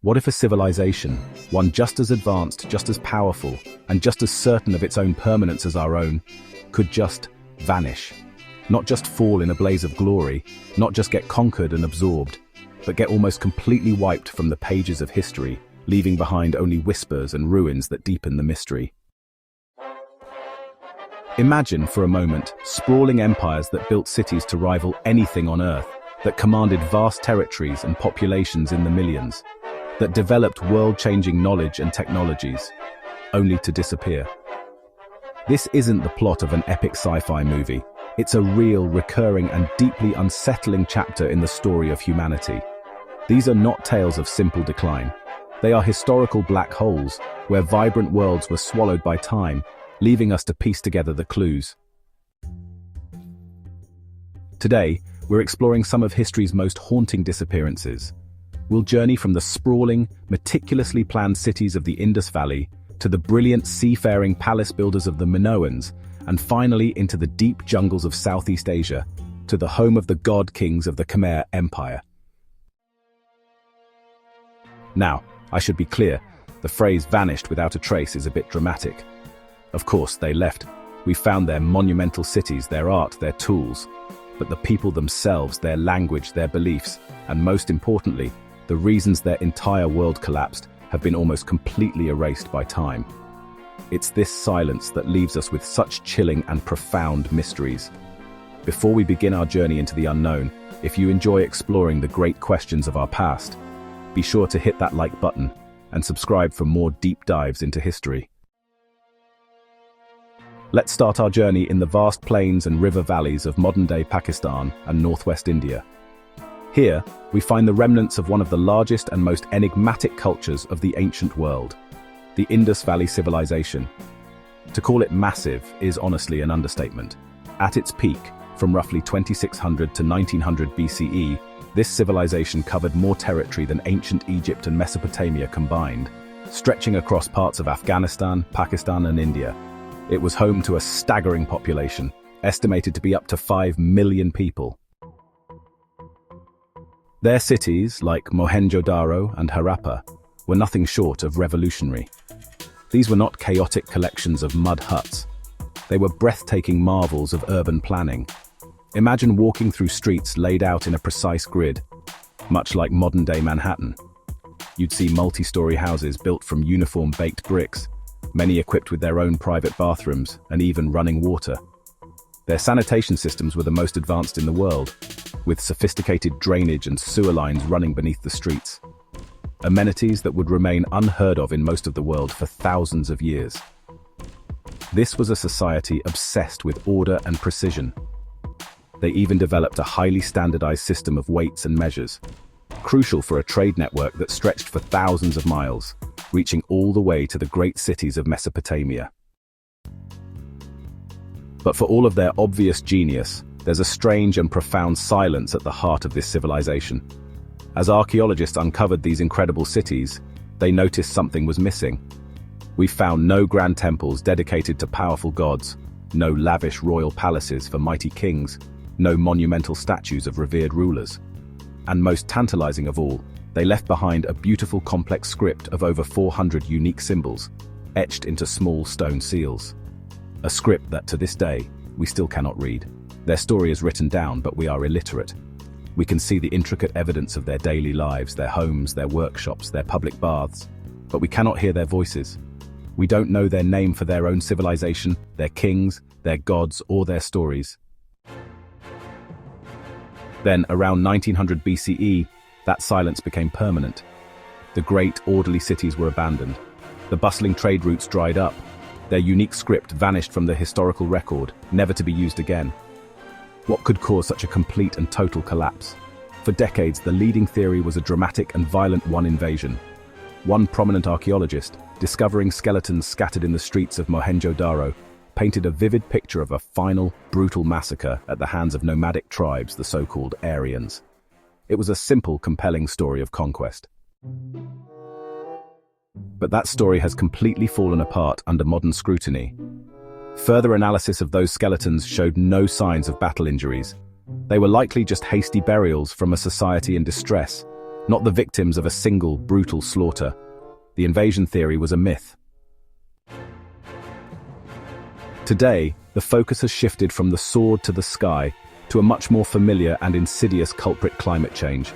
What if a civilization, one just as advanced, just as powerful, and just as certain of its own permanence as our own, could just vanish? Not just fall in a blaze of glory, not just get conquered and absorbed, but get almost completely wiped from the pages of history, leaving behind only whispers and ruins that deepen the mystery. Imagine, for a moment, sprawling empires that built cities to rival anything on Earth, that commanded vast territories and populations in the millions, that developed world-changing knowledge and technologies, only to disappear. This isn't the plot of an epic sci-fi movie. It's a real, recurring, and deeply unsettling chapter in the story of humanity. These are not tales of simple decline. They are historical black holes, where vibrant worlds were swallowed by time, leaving us to piece together the clues. Today, we're exploring some of history's most haunting disappearances. We'll journey from the sprawling, meticulously planned cities of the Indus Valley to the brilliant seafaring palace builders of the Minoans, and finally into the deep jungles of Southeast Asia, to the home of the god-kings of the Khmer Empire. Now, I should be clear, the phrase vanished without a trace is a bit dramatic. Of course, they left. We found their monumental cities, their art, their tools. But the people themselves, their language, their beliefs, and most importantly, the reasons their entire world collapsed, have been almost completely erased by time. It's this silence that leaves us with such chilling and profound mysteries. Before we begin our journey into the unknown, if you enjoy exploring the great questions of our past, be sure to hit that like button and subscribe for more deep dives into history. Let's start our journey in the vast plains and river valleys of modern-day Pakistan and northwest India. Here, we find the remnants of one of the largest and most enigmatic cultures of the ancient world, the Indus Valley civilization. To call it massive is honestly an understatement. At its peak, from roughly 2600 to 1900 BCE, this civilization covered more territory than ancient Egypt and Mesopotamia combined, stretching across parts of Afghanistan, Pakistan, and India. It was home to a staggering population, estimated to be up to 5 million people. Their cities, like Mohenjo-daro and Harappa, were nothing short of revolutionary. These were not chaotic collections of mud huts. They were breathtaking marvels of urban planning. Imagine walking through streets laid out in a precise grid, much like modern-day Manhattan. You'd see multi-story houses built from uniform baked bricks, many equipped with their own private bathrooms and even running water. Their sanitation systems were the most advanced in the world, with sophisticated drainage and sewer lines running beneath the streets. Amenities that would remain unheard of in most of the world for thousands of years. This was a society obsessed with order and precision. They even developed a highly standardized system of weights and measures, crucial for a trade network that stretched for thousands of miles, reaching all the way to the great cities of Mesopotamia. But for all of their obvious genius, there's a strange and profound silence at the heart of this civilization. As archaeologists uncovered these incredible cities, they noticed something was missing. We found no grand temples dedicated to powerful gods, no lavish royal palaces for mighty kings, no monumental statues of revered rulers. And most tantalizing of all, they left behind a beautiful complex script of over 400 unique symbols, etched into small stone seals. A script that, to this day, we still cannot read. Their story is written down, but we are illiterate. We can see the intricate evidence of their daily lives, their homes, their workshops, their public baths, but we cannot hear their voices. We don't know their name for their own civilization, their kings, their gods, or their stories. Then, around 1900 BCE, that silence became permanent. The great, orderly cities were abandoned. The bustling trade routes dried up. Their unique script vanished from the historical record, never to be used again. What could cause such a complete and total collapse? For decades, the leading theory was a dramatic and violent invasion. One prominent archaeologist, discovering skeletons scattered in the streets of Mohenjo-daro, painted a vivid picture of a final, brutal massacre at the hands of nomadic tribes, the so-called Aryans. It was a simple, compelling story of conquest. But that story has completely fallen apart under modern scrutiny. Further analysis of those skeletons showed no signs of battle injuries. They were likely just hasty burials from a society in distress, not the victims of a single brutal slaughter. The invasion theory was a myth. Today, the focus has shifted from the sword to the sky to a much more familiar and insidious culprit: climate change.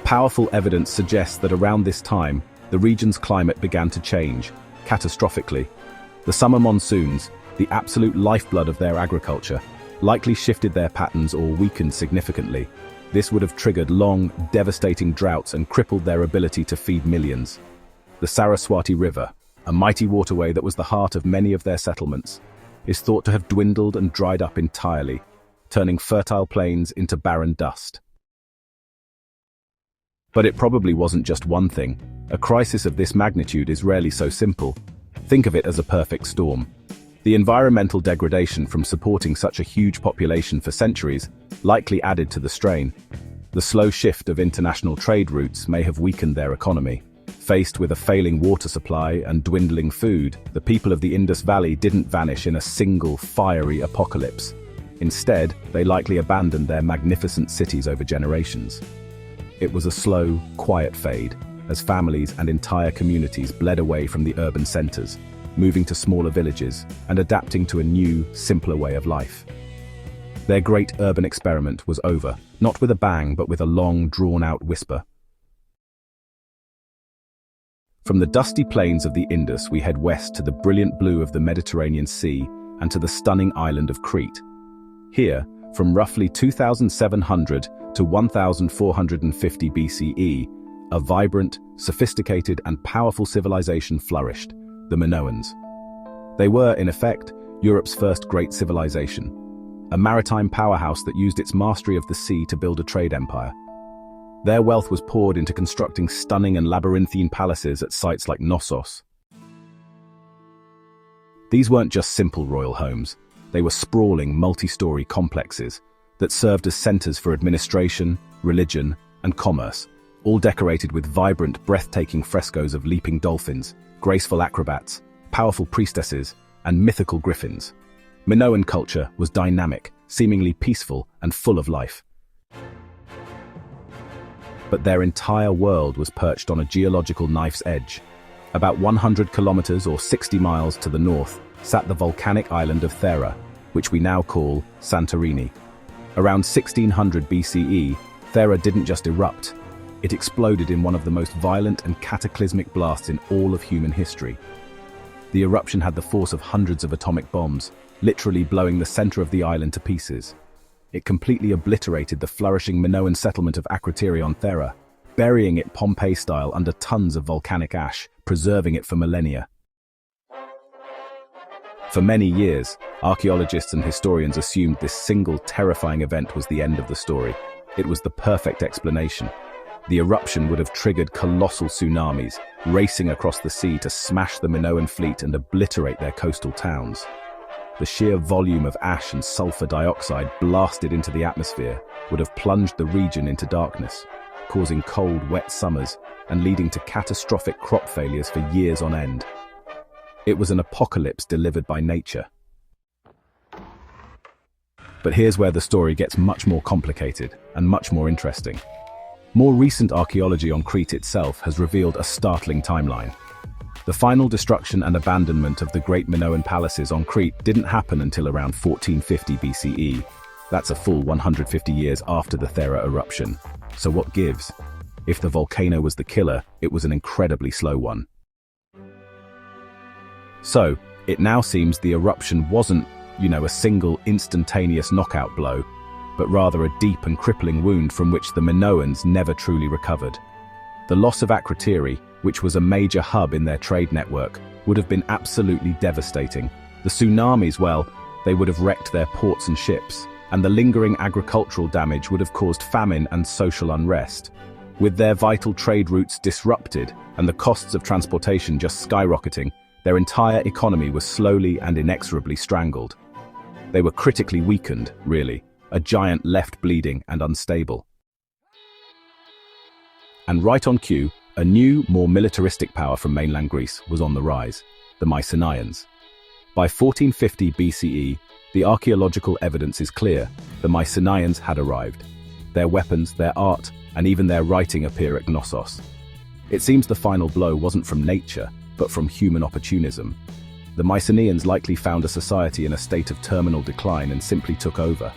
Powerful evidence suggests that around this time, the region's climate began to change, catastrophically. The summer monsoons, the absolute lifeblood of their agriculture, likely shifted their patterns or weakened significantly. This would have triggered long, devastating droughts and crippled their ability to feed millions. The Saraswati River, a mighty waterway that was the heart of many of their settlements, is thought to have dwindled and dried up entirely, turning fertile plains into barren dust. But it probably wasn't just one thing. A crisis of this magnitude is rarely so simple. Think of it as a perfect storm. The environmental degradation from supporting such a huge population for centuries likely added to the strain. The slow shift of international trade routes may have weakened their economy. Faced with a failing water supply and dwindling food, the people of the Indus Valley didn't vanish in a single fiery apocalypse. Instead, they likely abandoned their magnificent cities over generations. It was a slow, quiet fade, as families and entire communities bled away from the urban centers, moving to smaller villages and adapting to a new, simpler way of life. Their great urban experiment was over, not with a bang but with a long, drawn-out whisper. From the dusty plains of the Indus, we head west to the brilliant blue of the Mediterranean Sea and to the stunning island of Crete. Here, from roughly 2700 to 1450 BCE, a vibrant, sophisticated and powerful civilization flourished, the Minoans. They were, in effect, Europe's first great civilization, a maritime powerhouse that used its mastery of the sea to build a trade empire. Their wealth was poured into constructing stunning and labyrinthine palaces at sites like Knossos. These weren't just simple royal homes, they were sprawling multi-story complexes that served as centers for administration, religion, and commerce, all decorated with vibrant, breathtaking frescoes of leaping dolphins, graceful acrobats, powerful priestesses, and mythical griffins. Minoan culture was dynamic, seemingly peaceful, and full of life. But their entire world was perched on a geological knife's edge. About 100 kilometers or 60 miles to the north sat the volcanic island of Thera, which we now call Santorini. Around 1600 BCE, Thera didn't just erupt. It exploded in one of the most violent and cataclysmic blasts in all of human history. The eruption had the force of hundreds of atomic bombs, literally blowing the center of the island to pieces. It completely obliterated the flourishing Minoan settlement of Akrotiri on Thera, burying it Pompeii-style under tons of volcanic ash, preserving it for millennia. For many years, archaeologists and historians assumed this single terrifying event was the end of the story. It was the perfect explanation. The eruption would have triggered colossal tsunamis, racing across the sea to smash the Minoan fleet and obliterate their coastal towns. The sheer volume of ash and sulfur dioxide blasted into the atmosphere would have plunged the region into darkness, causing cold, wet summers and leading to catastrophic crop failures for years on end. It was an apocalypse delivered by nature. But here's where the story gets much more complicated and much more interesting. More recent archaeology on Crete itself has revealed a startling timeline. The final destruction and abandonment of the great Minoan palaces on Crete didn't happen until around 1450 BCE. That's a full 150 years after the Thera eruption. So what gives? If the volcano was the killer, it was an incredibly slow one. So, it now seems the eruption wasn't, a single instantaneous knockout blow, but rather a deep and crippling wound from which the Minoans never truly recovered. The loss of Akrotiri, which was a major hub in their trade network, would have been absolutely devastating. The tsunamis, well, they would have wrecked their ports and ships, and the lingering agricultural damage would have caused famine and social unrest. With their vital trade routes disrupted and the costs of transportation just skyrocketing, their entire economy was slowly and inexorably strangled. They were critically weakened, really, a giant left bleeding and unstable. And right on cue, a new, more militaristic power from mainland Greece was on the rise, the Mycenaeans. By 1450 BCE, the archaeological evidence is clear: the Mycenaeans had arrived. Their weapons, their art, and even their writing appear at Knossos. It seems the final blow wasn't from nature, but from human opportunism. The Mycenaeans likely found a society in a state of terminal decline and simply took over.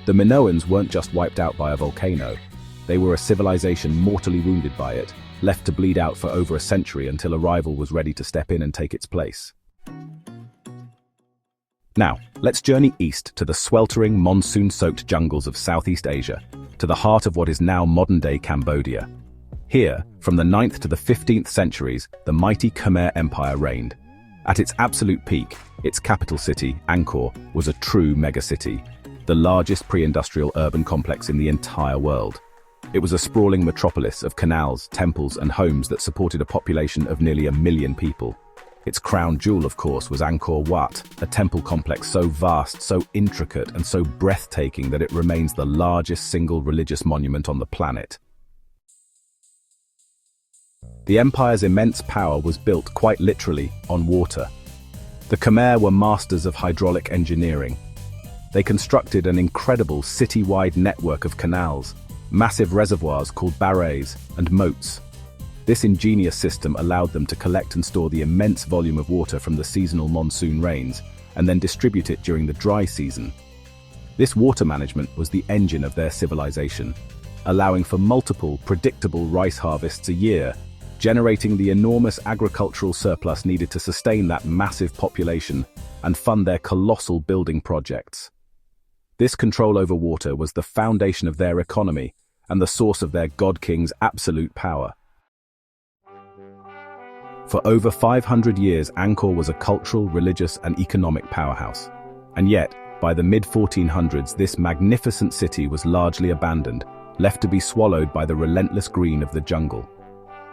The Minoans weren't just wiped out by a volcano. They were a civilization mortally wounded by it, left to bleed out for over a century until a rival was ready to step in and take its place. Now, let's journey east to the sweltering, monsoon-soaked jungles of Southeast Asia, to the heart of what is now modern-day Cambodia. Here, from the 9th to the 15th centuries, the mighty Khmer Empire reigned. At its absolute peak, its capital city, Angkor, was a true megacity, the largest pre-industrial urban complex in the entire world. It was a sprawling metropolis of canals, temples, and homes that supported a population of nearly 1 million people. Its crown jewel, of course, was Angkor Wat, a temple complex so vast, so intricate, and so breathtaking that it remains the largest single religious monument on the planet. The empire's immense power was built quite literally on water. The Khmer were masters of hydraulic engineering. They constructed an incredible city-wide network of canals, massive reservoirs called barrages, and moats. This ingenious system allowed them to collect and store the immense volume of water from the seasonal monsoon rains, and then distribute it during the dry season. This water management was the engine of their civilization, allowing for multiple, predictable rice harvests a year, generating the enormous agricultural surplus needed to sustain that massive population and fund their colossal building projects. This control over water was the foundation of their economy and the source of their god-king's absolute power. For over 500 years, Angkor was a cultural, religious, and economic powerhouse. And yet, by the mid-1400s, this magnificent city was largely abandoned, left to be swallowed by the relentless green of the jungle.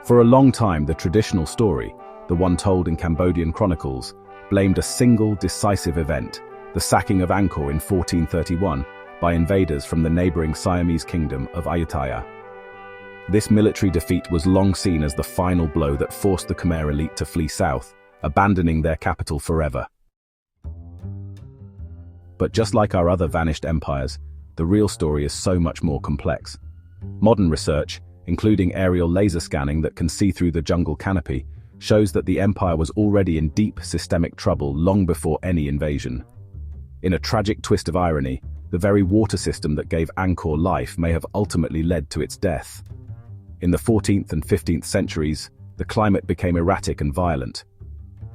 For a long time, the traditional story, the one told in Cambodian chronicles, blamed a single decisive event, the sacking of Angkor in 1431, by invaders from the neighboring Siamese kingdom of Ayutthaya. This military defeat was long seen as the final blow that forced the Khmer elite to flee south, abandoning their capital forever. But just like our other vanished empires, the real story is so much more complex. Modern research, including aerial laser scanning that can see through the jungle canopy, shows that the empire was already in deep systemic trouble long before any invasion. In a tragic twist of irony, the very water system that gave Angkor life may have ultimately led to its death. In the 14th and 15th centuries, the climate became erratic and violent.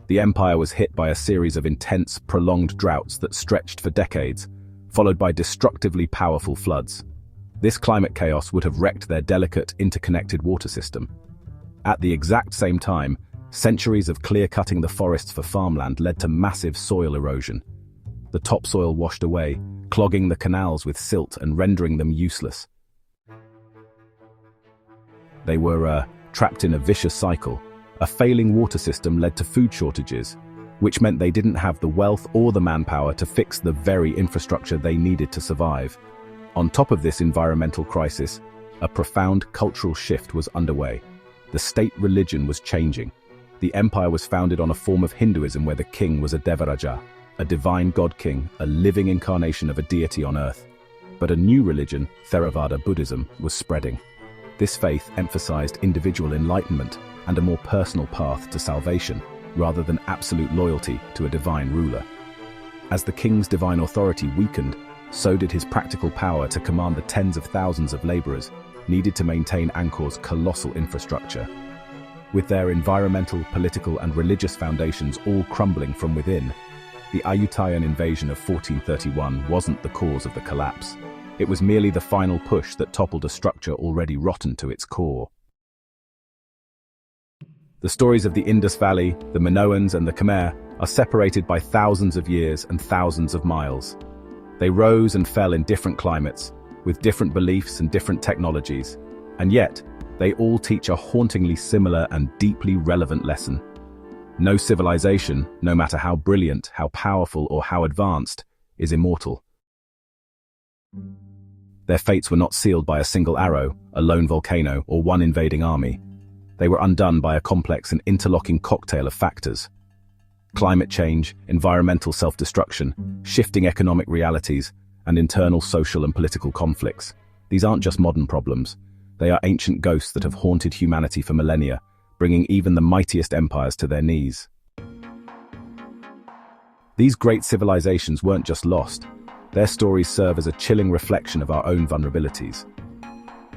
The empire was hit by a series of intense, prolonged droughts that stretched for decades, followed by destructively powerful floods. This climate chaos would have wrecked their delicate, interconnected water system. At the exact same time, centuries of clear-cutting the forests for farmland led to massive soil erosion. The topsoil washed away, clogging the canals with silt and rendering them useless. They were trapped in a vicious cycle. A failing water system led to food shortages, which meant they didn't have the wealth or the manpower to fix the very infrastructure they needed to survive. On top of this environmental crisis, a profound cultural shift was underway. The state religion was changing. The empire was founded on a form of Hinduism where the king was a Devaraja, a divine god-king, a living incarnation of a deity on earth. But a new religion, Theravada Buddhism, was spreading. This faith emphasized individual enlightenment and a more personal path to salvation, rather than absolute loyalty to a divine ruler. As the king's divine authority weakened, so did his practical power to command the tens of thousands of laborers needed to maintain Angkor's colossal infrastructure. With their environmental, political, and religious foundations all crumbling from within, the Ayutthayan invasion of 1431 wasn't the cause of the collapse. It was merely the final push that toppled a structure already rotten to its core. The stories of the Indus Valley, the Minoans, and the Khmer are separated by thousands of years and thousands of miles. They rose and fell in different climates, with different beliefs and different technologies, and yet, they all teach a hauntingly similar and deeply relevant lesson. No civilization, no matter how brilliant, how powerful, or how advanced, is immortal. Their fates were not sealed by a single arrow, a lone volcano, or one invading army. They were undone by a complex and interlocking cocktail of factors. Climate change, environmental self-destruction, shifting economic realities, and internal social and political conflicts. These aren't just modern problems. They are ancient ghosts that have haunted humanity for millennia, bringing even the mightiest empires to their knees. These great civilizations weren't just lost. Their stories serve as a chilling reflection of our own vulnerabilities.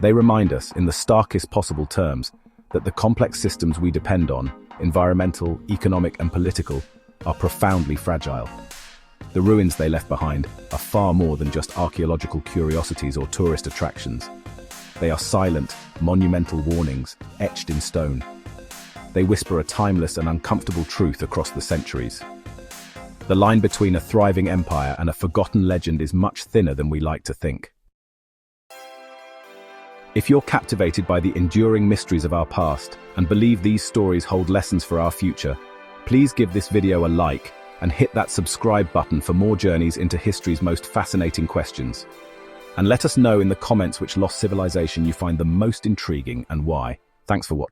They remind us, in the starkest possible terms, that the complex systems we depend on, environmental, economic, and political, are profoundly fragile. The ruins they left behind are far more than just archaeological curiosities or tourist attractions. They are silent, monumental warnings, etched in stone. They whisper a timeless and uncomfortable truth across the centuries. The line between a thriving empire and a forgotten legend is much thinner than we like to think. If you're captivated by the enduring mysteries of our past and believe these stories hold lessons for our future, please give this video a like and hit that subscribe button for more journeys into history's most fascinating questions. And let us know in the comments which lost civilization you find the most intriguing and why. Thanks for watching.